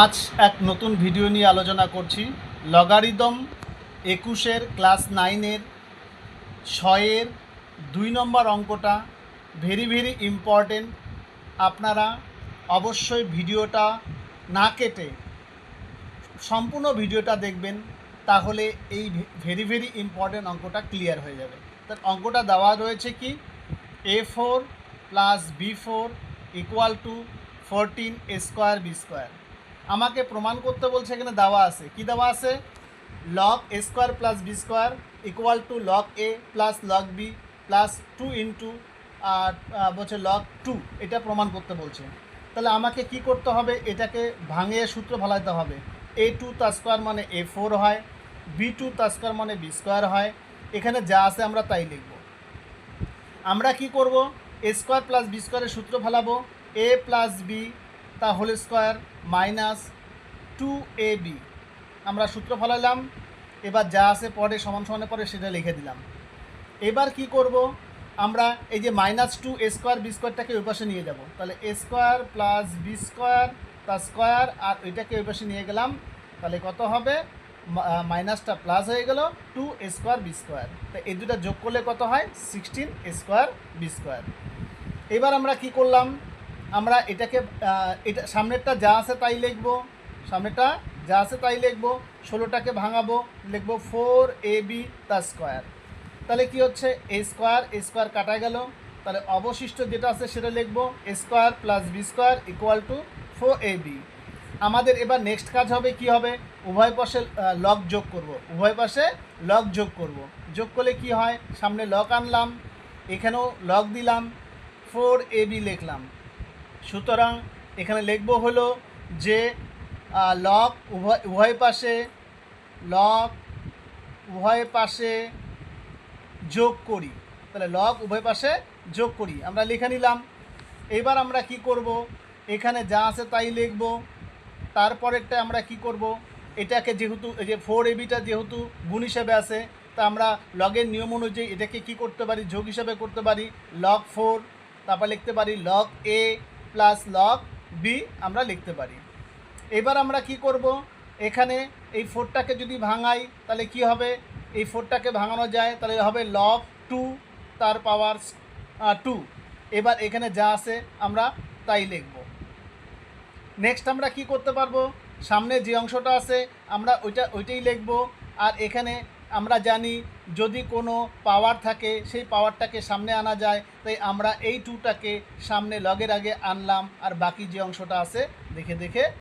আজ এক নতুন ভিডিও নিয়ে আলোচনা করছি। লগারিদম 21-এর ক্লাস 9-এর 6-এর 2 নম্বর অঙ্কটা ভেরি ইম্পর্টেন্ট। আপনারা অবশ্যই ভিডিওটা না কেটে সম্পূর্ণ ভিডিওটা দেখবেন, তাহলে এই ভেরি ইম্পর্টেন্ট অঙ্কটা ক্লিয়ার হয়ে যাবে। তার অঙ্কটা দেওয়া রয়েছে কি, a4 plus b4 equal to 14 a square B square. আমাকে প্রমাণ করতে বলছে, এখানে দেওয়া আছে, কি দেওয়া আছে, log A square plus B square equal to log A plus log B plus 2 into বলছে লগ 2, এটা প্রমাণ করতে বলছে। তাহলে আমাকে কি করতে হবে, এটাকে ভাঙিয়ে সূত্র ফলাইতে হবে। a2 তার স্কোয়ার মানে a4 হয়, b2 তার স্কোয়ার মানে বি স্কোয়ার হয়। এখানে যা আছে আমরা তাই লিখব। আমরা কি করব, এ স্কোয়ার প্লাস বি স্কোয়ারের সূত্র ফেলাবো, এ প্লাস বি তা হোল স্কোয়ার মাইনাস 2ab। আমরা সূত্র ফলালাম। এবার যা আছে পরে সমান সমানের পরে সেটা লিখে দিলাম। এবার কি করব, আমরা এই যে -2 এ স্কোয়ার বি স্কোয়ারটাকে ওই পাশে নিয়ে যাব। তাহলে এ স্কোয়ার প্লাস বি স্কোয়ার তার স্কোয়ার, আর ওইটাকে ওই পাশে নিয়ে গেলাম। তাহলে কত হবে, মাইনাসটা প্লাস হয়ে গেল 2 এ স্কোয়ার বি স্কোয়ার। তো এই দুটো যোগ করলে কত হয়, 16 এ স্কোয়ার বি স্কোয়ার। এবার আমরা কি করলাম, আমরা এটাকে এটা সামনেরটা যা আছে তাই লিখব, সামনেটা যা আছে তাই লিখব। 16টাকে ভাঙাবো, লিখব 4ab তার স্কোয়ার। তাহলে কি হচ্ছে, এ স্কোয়ার কাটা গেল। তাহলে অবশিষ্ট যেটা আছে সেটা লিখব, A square plus B square equal to 4ab। আমাদের এবার নেক্সট কাজ হবে, কি হবে, উভয় পাশে লগ যোগ করব, উভয় পাশে লগ যোগ করব। যোগ করলে কি হয়, সামনে লগ আনলাম, এখানেও লগ দিলাম, 4ab লিখলাম। সুতরাং এখানে লিখব হলো যে লগ উভয় পাশে যোগ করি। তাহলে লগ উভয় পাশে যোগ করি, আমরা লিখে নিলাম। এবার আমরা কি করব, এখানে যা আছে তাই লিখব। তারপরেরটা আমরা কি করব, এটাকে যেহেতু এই যে 4abটা যেহেতু গুণ হিসেবে আছে, তা আমরা লগের নিয়ম অনুযায়ী এটাকে কি করতে পারি, যোগ হিসাবে করতে পারি। লগ 4, তারপর লিখতে পারি log A plus log B, আমরা লিখতে পারি। এবার আমরা কি করব, এখানে এই 4টাকে যদি ভাঙাই তাহলে কি হবে, এই 4টাকে ভাঙানো যায়, তাহলে হবে লগ 2 তার পাওয়ার 2। এবার এখানে যা আছে আমরা তাই লিখব। নেক্সট আমরা কি করতে পারবো, সামনে যে অংশটা আছে আমরা ওইটাই লিখব। আর এখানে আমরা জানি যদি কোনো পাওয়ার থাকে সেই পাওয়ারটাকে সামনে আনা যায়, তাই আমরা এই 2টাকে সামনে লগের আগে আনলাম, আর বাকি যে অংশটা আছে দেখে